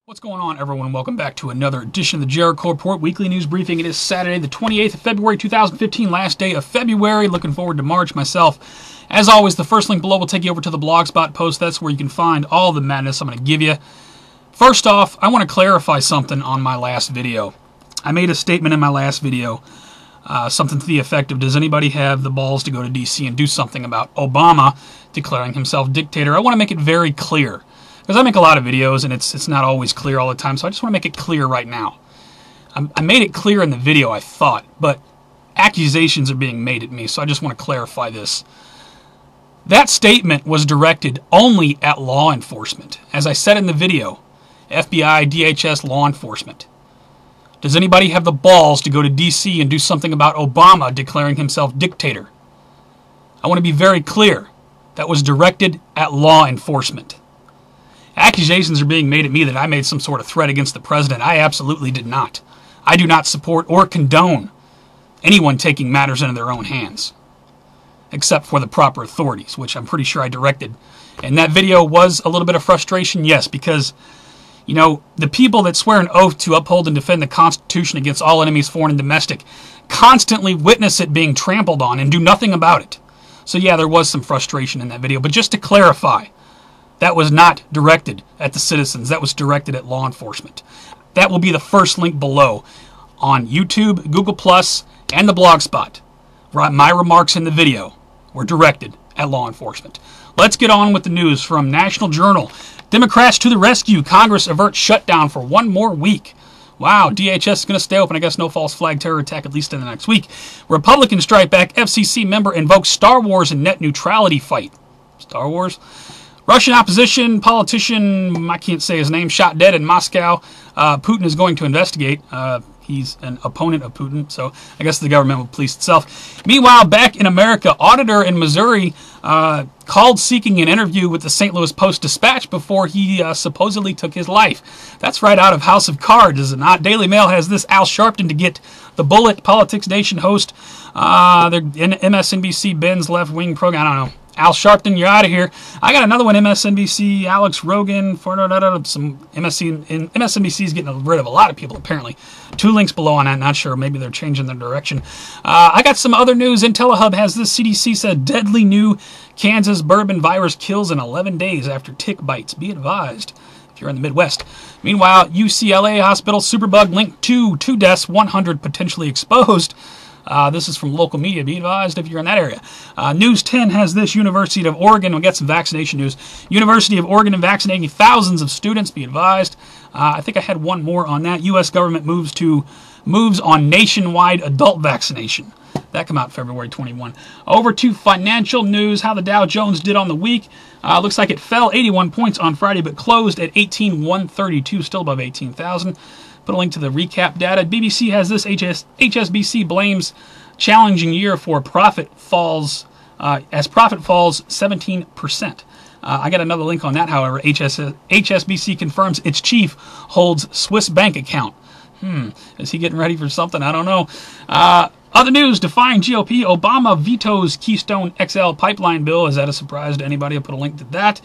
What's going on, everyone? Welcome back to another edition of the Jericho Report Weekly News Briefing. It is Saturday, the 28th of February, 2015, last day of February. Looking forward to March myself. As always, the first link below will take you over to the Blogspot post. That's where you can find all the madness I'm going to give you. First off, I want to clarify something on my last video. I made a statement in my last video, something to the effect of, does anybody have the balls to go to D.C. and do something about Obama declaring himself dictator? I want to make it very clear, because I make a lot of videos, and it's not always clear all the time, so I just want to make it clear right now. I made it clear in the video, I thought, but accusations are being made at me, so I just want to clarify this. That statement was directed only at law enforcement. As I said in the video, FBI, DHS, law enforcement. Does anybody have the balls to go to D.C. and do something about Obama declaring himself dictator? I want to be very clear. That was directed at law enforcement. Accusations are being made at me that I made some sort of threat against the president. I absolutely did not. I do not support or condone anyone taking matters into their own hands, except for the proper authorities, which I'm pretty sure I directed. And that video was a little bit of frustration, yes, because, you know, the people that swear an oath to uphold and defend the Constitution against all enemies, foreign and domestic, constantly witness it being trampled on and do nothing about it. So yeah, there was some frustration in that video. But just to clarify, that was not directed at the citizens. That was directed at law enforcement. That will be the first link below on YouTube, Google+, and the Blogspot. My remarks in the video were directed at law enforcement. Let's get on with the news from National Journal. Democrats to the rescue. Congress averts shutdown for one more week. Wow, DHS is going to stay open. I guess no false flag terror attack at least in the next week. Republicans strike back. FCC member invokes Star Wars and net neutrality fight. Star Wars? Russian opposition politician, I can't say his name, shot dead in Moscow. Putin is going to investigate. He's an opponent of Putin, so I guess the government will police itself. Meanwhile, back in America, auditor in Missouri called seeking an interview with the St. Louis Post-Dispatch before he supposedly took his life. That's right out of House of Cards, is it not? Daily Mail has this. Al Sharpton to get the bullet. Politics Nation host. They're in MSNBC, Ben's left-wing program. I don't know. Al Sharpton, you're out of here. I got another one, MSNBC, Alex Rogan, some MSNBC is getting rid of a lot of people, apparently. Two links below on that, not sure. Maybe they're changing their direction. I got some other news. IntelliHub has this. CDC said deadly new Kansas bourbon virus kills in 11 days after tick bites. Be advised if you're in the Midwest. Meanwhile, UCLA hospital superbug linked to 2 deaths, 100 potentially exposed. This is from local media. Be advised if you're in that area. News 10 has this. University of Oregon. We'll get some vaccination news. University of Oregon and vaccinating thousands of students. Be advised. I think I had one more on that. U.S. government moves on nationwide adult vaccination. That came out February 21. Over to financial news. How the Dow Jones did on the week. Looks like it fell 81 points on Friday, but closed at 18,132, still above 18,000. Put a link to the recap data. BBC has this. HSBC blames challenging year for profit falls, as profit falls 17%. I got another link on that, however. HSBC confirms its chief holds Swiss bank account. Is he getting ready for something? I don't know. Other news, defying GOP, Obama vetoes Keystone XL pipeline bill. Is that a surprise to anybody? I'll put a link to that.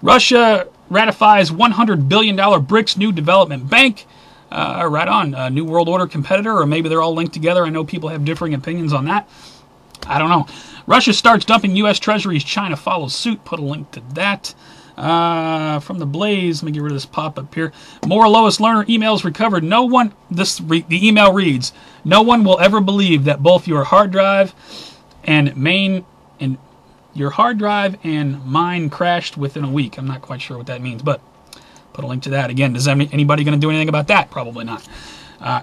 Russia ratifies $100 billion BRICS new development bank. Right on. New World Order competitor, or maybe they're all linked together. I know people have differing opinions on that. I don't know. Russia starts dumping U.S. treasuries. China follows suit. Put a link to that. From the Blaze, let me get rid of this pop-up here. More Lois Lerner emails recovered. The email reads, no one will ever believe that both your hard drive and mine crashed within a week. I'm not quite sure what that means, but put a link to that. Again, is anybody going to do anything about that? Probably not.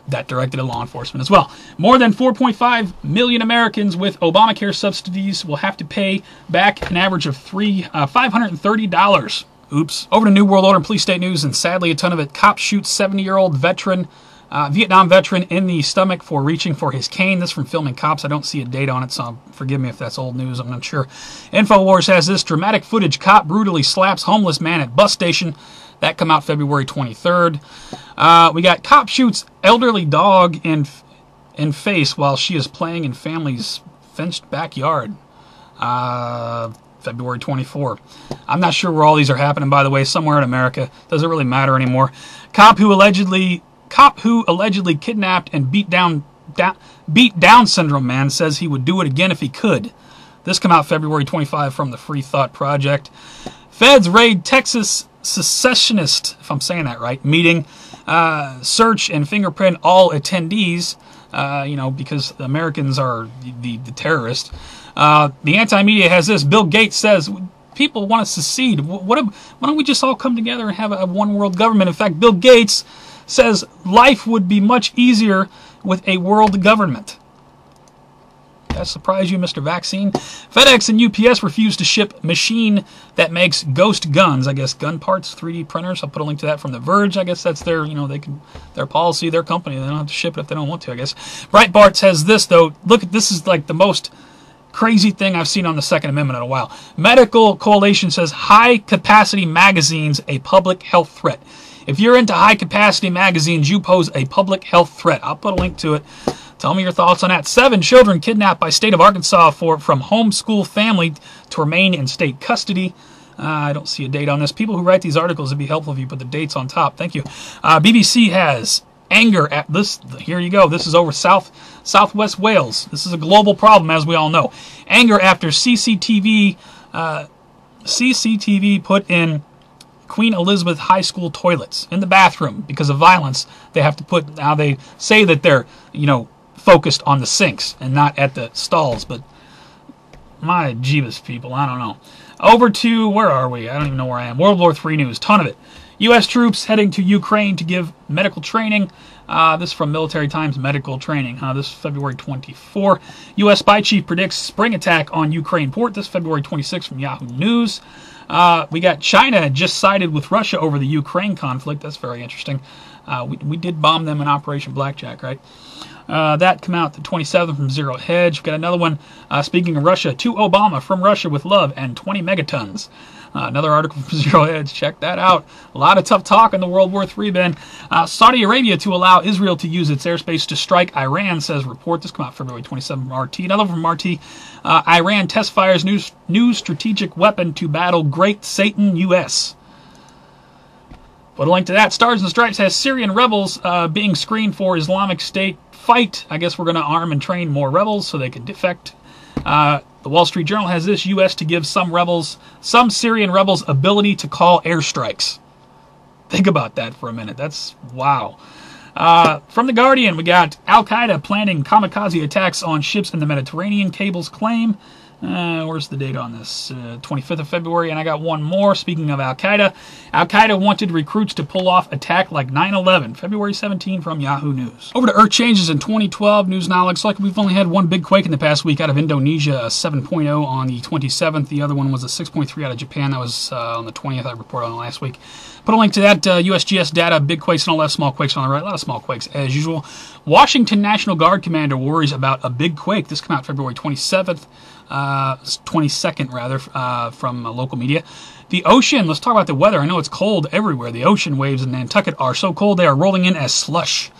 That directed at law enforcement as well. More than 4.5 million Americans with Obamacare subsidies will have to pay back an average of $530. Oops. Over to New World Order and Police State News, and sadly a ton of it. Cop shoots 70-year-old Vietnam veteran in the stomach for reaching for his cane. This from Filming Cops. I don't see a date on it, so forgive me if that's old news. I'm not sure. InfoWars has this. Dramatic footage. Cop brutally slaps homeless man at bus station. That come out February 23rd. We got cop shoots elderly dog in face while she is playing in family's fenced backyard. February 24. I'm not sure where all these are happening, by the way. Somewhere in America. Doesn't really matter anymore. Cop who allegedly kidnapped and beat down syndrome man says he would do it again if he could. This come out February 25 from the Free Thought Project. Feds raid Texas secessionist, if I'm saying that right, meeting, search and fingerprint all attendees, because the Americans are the terrorists. The anti-media has this. Bill Gates says people want to secede. Why don't we just all come together and have a one-world government? In fact, Bill Gates says life would be much easier with a world government. That surprise you, Mr. Vaccine? FedEx and UPS refuse to ship machine that makes ghost guns. I guess gun parts, 3D printers. I'll put a link to that from The Verge. I guess that's their, their policy, their company. They don't have to ship it if they don't want to, I guess. Breitbart says this, though. Look, this is like the most crazy thing I've seen on the Second Amendment in a while. Medical Coalition says high-capacity magazines a public health threat. If you're into high-capacity magazines, you pose a public health threat. I'll put a link to it. Tell me your thoughts on that. 7 children kidnapped by state of Arkansas from homeschool family to remain in state custody. I don't see a date on this. People who write these articles, it'd be helpful if you put the dates on top. Thank you. BBC has anger at this. Here you go. This is over Southwest Wales. This is a global problem, as we all know. Anger after CCTV put in Queen Elizabeth High School toilets in the bathroom because of violence. They have to put, now they say that they're, focused on the sinks and not at the stalls, but my Jeebus, people, I don't know. Over to, where are we? I don't even know where I am. World War III news, ton of it. U.S. troops heading to Ukraine to give medical training. This from Military Times, medical training. This February 24. U.S. spy chief predicts spring attack on Ukraine port. This February 26 from Yahoo News. We got China just sided with Russia over the Ukraine conflict. That's very interesting. We did bomb them in Operation Blackjack, right? That come out the 27th from Zero Hedge. We've got another one, speaking of Russia, to Obama from Russia with love and 20 megatons. Another article from Zero Hedge. Check that out. A lot of tough talk in the World War III, Ben. Saudi Arabia to allow Israel to use its airspace to strike Iran, says report. This come out February 27th from RT. Another from RT. Iran test fires new strategic weapon to battle Great Satan U.S. Put a link to that. Stars and Stripes has Syrian rebels being screened for Islamic State fight. I guess we're going to arm and train more rebels so they can defect. The Wall Street Journal has this. U.S. to give some Syrian rebels ability to call airstrikes. Think about that for a minute. That's wow. From The Guardian, we got Al-Qaeda planning kamikaze attacks on ships in the Mediterranean, cables claim. Where's the date on this? 25th of February, and I got one more. Speaking of Al-Qaeda, Al-Qaeda wanted recruits to pull off attack like 9/11. February 17 from Yahoo News. Over to Earth changes in 2012. News now looks like we've only had one big quake in the past week out of Indonesia, a 7.0 on the 27th. The other one was a 6.3 out of Japan. That was on the 20th. I reported on last week. Put a link to that. USGS data, big quakes on the left, small quakes on the right. A lot of small quakes as usual. Washington National Guard commander worries about a big quake. This came out February 27th. 22nd rather, from local media. The ocean, let's talk about the weather. I know it's cold everywhere. The ocean waves in Nantucket are so cold they are rolling in as slush.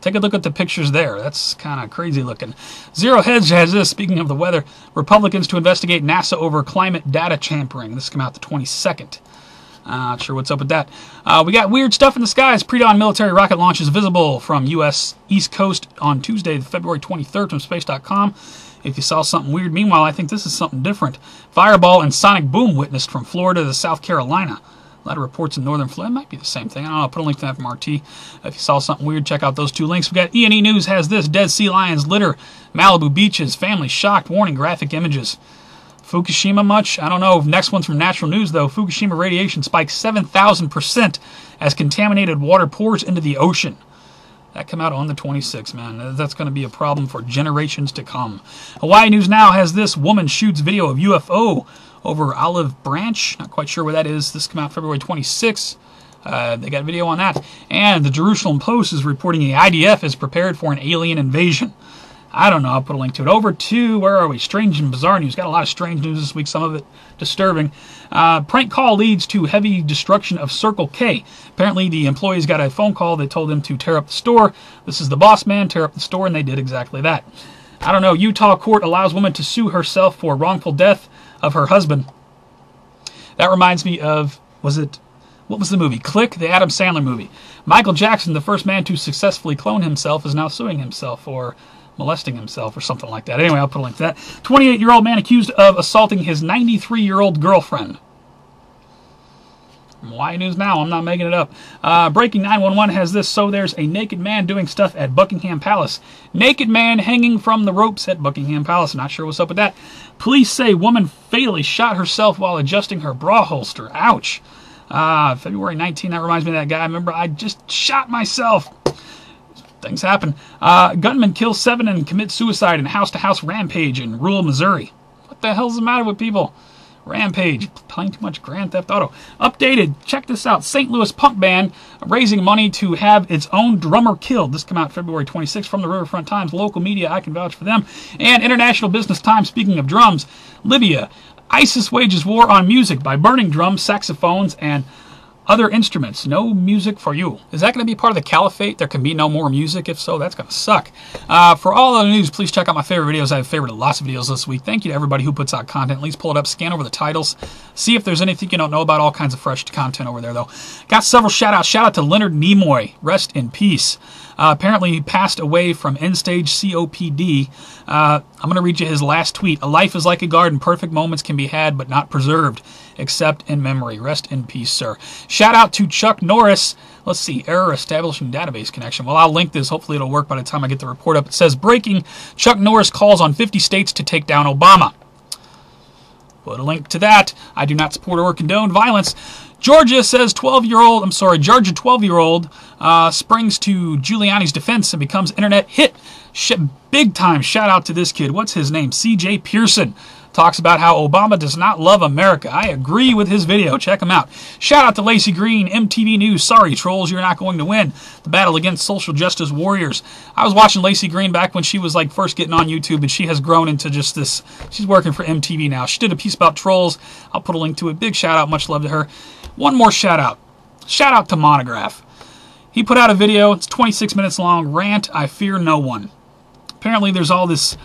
Take a look at the pictures there. That's kind of crazy looking. Zero Hedge has this, speaking of the weather, Republicans to investigate NASA over climate data tampering. This came out the 22nd. Not sure what's up with that. We got weird stuff in the skies. Pre-dawn military rocket launches visible from U.S. East Coast on Tuesday, February 23rd from Space.com. If you saw something weird. Meanwhile, I think this is something different. Fireball and sonic boom witnessed from Florida to South Carolina. A lot of reports in northern Florida. It might be the same thing. I don't know. I'll put a link to that from RT. If you saw something weird, check out those two links. We got E&E News has this. Dead sea lions litter Malibu beaches. Family shocked. Warning, graphic images. Fukushima much? I don't know. Next one's from Natural News, though. Fukushima radiation spikes 7,000% as contaminated water pours into the ocean. That came out on the 26th, man. That's going to be a problem for generations to come. Hawaii News Now has this. Woman shoots video of UFO over Olive Branch. Not quite sure where that is. This came out February 26th. They got video on that. And the Jerusalem Post is reporting the IDF is prepared for an alien invasion. I don't know. I'll put a link to it. Over to, where are we? Strange and bizarre news. Got a lot of strange news this week. Some of it disturbing. Prank call leads to heavy destruction of Circle K. Apparently, the employees got a phone call that told them to tear up the store. This is the boss man. Tear up the store, and they did exactly that. I don't know. Utah court allows woman to sue herself for wrongful death of her husband. That reminds me of, what was the movie? Click, the Adam Sandler movie. Michael Jackson, the first man to successfully clone himself, is now suing himself for molesting himself or something like that. Anyway, I'll put a link to that. 28-year-old man accused of assaulting his 93-year-old girlfriend. Why News Now, I'm not making it up. Breaking 911 has this. So there's a naked man doing stuff at Buckingham Palace. Naked man hanging from the ropes at Buckingham Palace. Not sure what's up with that. Police say woman fatally shot herself while adjusting her bra holster. Ouch. February 19, that reminds me of that guy. Remember, I just shot myself. Things happen. Gunman kills 7 and commits suicide in house-to-house rampage in rural Missouri. What the hell's the matter with people? Rampage, playing too much Grand Theft Auto. Updated, check this out. St. Louis punk band raising money to have its own drummer killed. This came out February 26th from the Riverfront Times. Local media, I can vouch for them. And International Business Times, speaking of drums, Libya, ISIS wages war on music by burning drums, saxophones, and other instruments. No music for you. Is that going to be part of the caliphate? There can be no more music? If so, that's going to suck. For all other news, please check out my favorite videos. I have favorited lots of videos this week. Thank you to everybody who puts out content. At least pull it up, scan over the titles, see if there's anything you don't know about. All kinds of fresh content over there, though. Got several shout-outs. Shout-out to Leonard Nimoy. Rest in peace. Apparently, he passed away from end-stage COPD. I'm going to read you his last tweet. A life is like a garden. Perfect moments can be had, but not preserved, except in memory. Rest in peace, sir. Shout out to Chuck Norris. Let's see, error establishing database connection. Well, I'll link this. Hopefully it'll work by the time I get the report up. It says, breaking, Chuck Norris calls on 50 states to take down Obama. Put a link to that. I do not support or condone violence. Georgia says Georgia 12-year-old springs to Giuliani's defense and becomes internet hit. Big time shout out to this kid. What's his name? CJ Pearson. Talks about how Obama does not love America. I agree with his video. Check him out. Shout out to Lacey Green, MTV News. Sorry, trolls, you're not going to win the battle against social justice warriors. I was watching Lacey Green back when she was like first getting on YouTube, and she has grown into just this. She's working for MTV now. She did a piece about trolls. I'll put a link to it. Big shout out. Much love to her. One more shout out. Shout out to Monograph. He put out a video. It's 26 minutes long. Rant, I fear no one. Apparently there's all this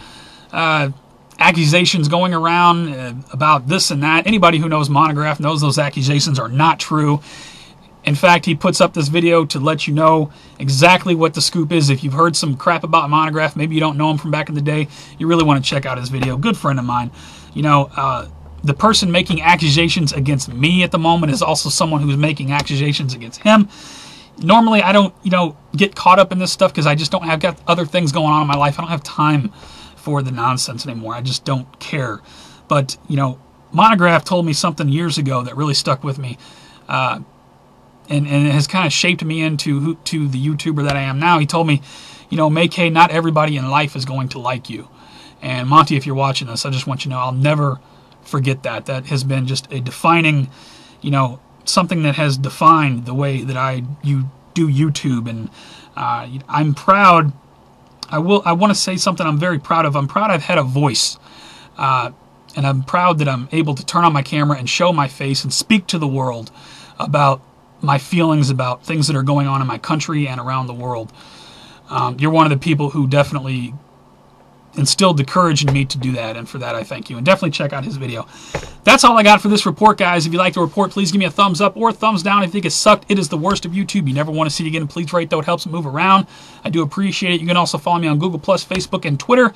accusations going around about this and that. Anybody who knows Monograph knows those accusations are not true. In fact, he puts up this video to let you know exactly what the scoop is. If you've heard some crap about Monograph, maybe you don't know him from back in the day, you really want to check out his video. Good friend of mine. You know, the person making accusations against me at the moment is also someone who's making accusations against him. Normally, I don't, get caught up in this stuff because I just don't have got other things going on in my life. I don't have time for the nonsense anymore. I just don't care. But, Monograph told me something years ago that really stuck with me. And it has kind of shaped me into the YouTuber that I am now. He told me, May-Kay, not everybody in life is going to like you. And Monty, if you're watching this, I just want you to know I'll never forget that. That has been just a defining, something that has defined the way that you do YouTube. And I'm proud. I want to say something I'm very proud of. I'm proud I've had a voice. And I'm proud that I'm able to turn on my camera and show my face and speak to the world about my feelings about things that are going on in my country and around the world. You're one of the people who definitely instilled the courage in me to do that, and for that I thank you. And definitely check out his video. That's all I got for this report, guys. If you like the report, please give me a thumbs up or a thumbs down. If you think it sucked, it is the worst of YouTube. You never want to see it again. Please rate, though. It helps it move around. I do appreciate it. You can also follow me on Google+, Facebook, and Twitter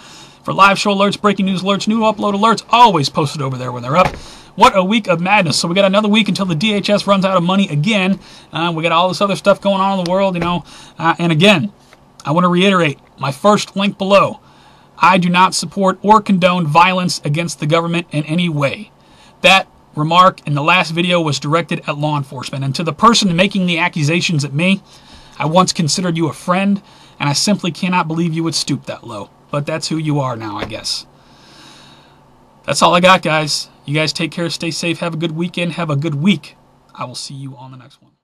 for live show alerts, breaking news alerts, new upload alerts, always posted over there when they're up. What a week of madness. So we got another week until the DHS runs out of money again. We got all this other stuff going on in the world, and again, I want to reiterate my first link below. I do not support or condone violence against the government in any way. That remark in the last video was directed at law enforcement. And to the person making the accusations at me, I once considered you a friend, and I simply cannot believe you would stoop that low. But that's who you are now, I guess. That's all I got, guys. You guys take care, stay safe, have a good weekend, have a good week. I will see you on the next one.